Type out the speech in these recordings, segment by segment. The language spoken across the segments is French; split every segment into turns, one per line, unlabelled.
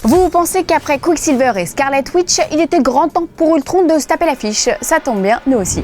Vous pensez qu'après Quicksilver et Scarlet Witch, il était grand temps pour Ultron de se taper l'affiche? Ça tombe bien, nous aussi.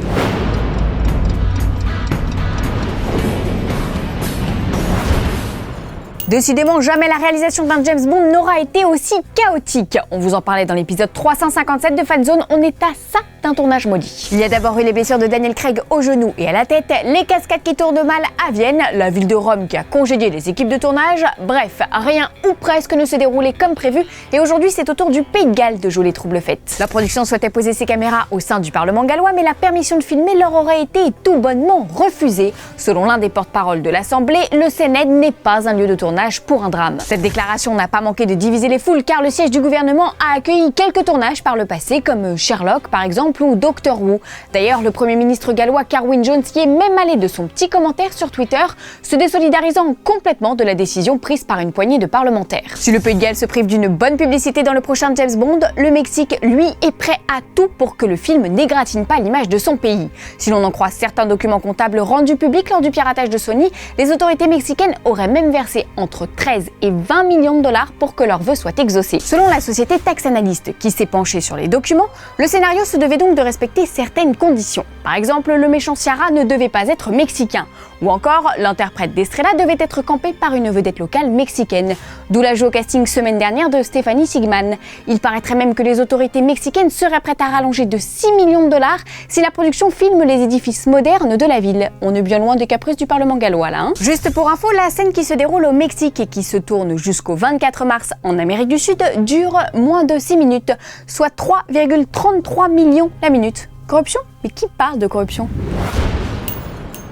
Décidément, jamais la réalisation d'un James Bond n'aura été aussi chaotique. On vous en parlait dans l'épisode 357 de Fanzone, on est à ça d'un tournage maudit. Il y a d'abord eu les blessures de Daniel Craig au genou et à la tête, les cascades qui tournent mal à Vienne, la ville de Rome qui a congédié les équipes de tournage, bref, rien ou presque ne se déroulait comme prévu et aujourd'hui c'est au tour du Pays de Galles de jouer les troubles fêtes. La production souhaitait poser ses caméras au sein du Parlement gallois mais la permission de filmer leur aurait été tout bonnement refusée. Selon l'un des porte-parole de l'Assemblée, le Sénat n'est pas un lieu de tournage pour un drame. Cette déclaration n'a pas manqué de diviser les foules car le siège du gouvernement a accueilli quelques tournages par le passé comme Sherlock par exemple ou Doctor Who. D'ailleurs, le Premier ministre gallois Carwyn Jones y est même allé de son petit commentaire sur Twitter, se désolidarisant complètement de la décision prise par une poignée de parlementaires. Si le Pays de Galles se prive d'une bonne publicité dans le prochain James Bond, le Mexique, lui, est prêt à tout pour que le film n'égratine pas l'image de son pays. Si l'on en croit certains documents comptables rendus publics lors du piratage de Sony, les autorités mexicaines auraient même versé entre 13 et 20 millions de dollars pour que leur vœu soit exaucé. Selon la société Tax Analyst qui s'est penchée sur les documents, le scénario se devait donc de respecter certaines conditions. Par exemple, le méchant Ciara ne devait pas être mexicain. Ou encore, l'interprète d'Estrella devait être campé par une vedette locale mexicaine. D'où l'ajout au casting semaine dernière de Stephanie Sigman. Il paraîtrait même que les autorités mexicaines seraient prêtes à rallonger de 6 millions de dollars si la production filme les édifices modernes de la ville. On est bien loin des caprices du Parlement gallois là, hein. Juste pour info, la scène qui se déroule au Mexique et qui se tourne jusqu'au 24 mars en Amérique du Sud dure moins de 6 minutes, soit 3,33 millions la minute. Corruption? Mais qui parle de corruption?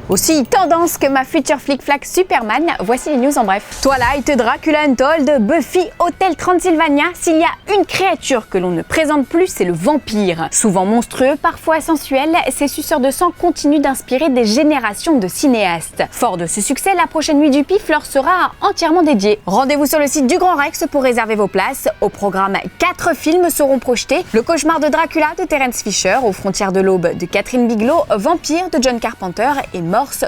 Aussi tendance que ma future flic-flac Superman, voici les news en bref. Twilight, Dracula Untold, Buffy, Hotel Transylvania, s'il y a une créature que l'on ne présente plus, c'est le vampire. Souvent monstrueux, parfois sensuel, ces suceurs de sang continuent d'inspirer des générations de cinéastes. Fort de ce succès, la prochaine nuit du Pif leur sera entièrement dédiée. Rendez-vous sur le site du Grand Rex pour réserver vos places. Au programme, 4 films seront projetés. Le cauchemar de Dracula de Terence Fisher, Aux frontières de l'aube de Catherine Bigelow, Vampire de John Carpenter et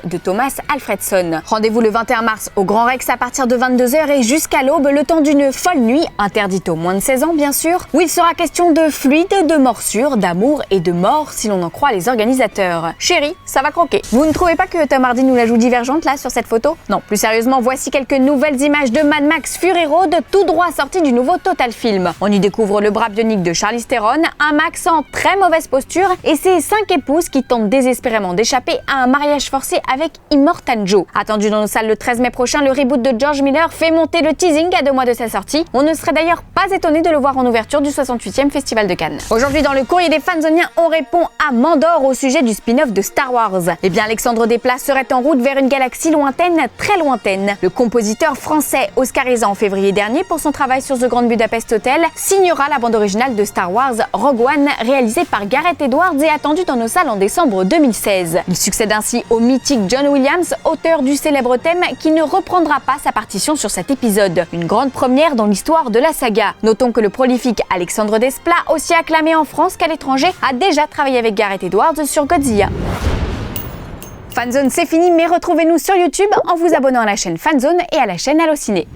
de Thomas Alfredson. Rendez-vous le 21 mars au Grand Rex à partir de 22h et jusqu'à l'aube, le temps d'une folle nuit, interdite aux moins de 16 ans bien sûr, où il sera question de fluide, de morsure, d'amour et de mort si l'on en croit les organisateurs. Chérie, ça va croquer. Vous ne trouvez pas que Tom Hardy nous la joue divergente là sur cette photo? Non, plus sérieusement, voici quelques nouvelles images de Mad Max Fury Road, tout droit sorti du nouveau Total Film. On y découvre le bras bionique de Charlize Theron, un Max en très mauvaise posture et ses 5 épouses qui tentent désespérément d'échapper à un mariage forcé avec Immortan Joe. Attendu dans nos salles le 13 mai prochain, le reboot de George Miller fait monter le teasing à 2 mois de sa sortie. On ne serait d'ailleurs pas étonné de le voir en ouverture du 68e Festival de Cannes. Aujourd'hui, dans le courrier des fanzoniens, on répond à Mandor au sujet du spin-off de Star Wars. Eh bien, Alexandre Desplat serait en route vers une galaxie lointaine, très lointaine. Le compositeur français, oscarisé en février dernier pour son travail sur The Grand Budapest Hotel, signera la bande originale de Star Wars Rogue One, réalisée par Gareth Edwards et attendue dans nos salles en décembre 2016. Il succède ainsi au mythique John Williams, auteur du célèbre thème, qui ne reprendra pas sa partition sur cet épisode. Une grande première dans l'histoire de la saga. Notons que le prolifique Alexandre Desplat, aussi acclamé en France qu'à l'étranger, a déjà travaillé avec Gareth Edwards sur Godzilla. Fanzone, c'est fini, mais retrouvez-nous sur YouTube en vous abonnant à la chaîne Fanzone et à la chaîne Allociné.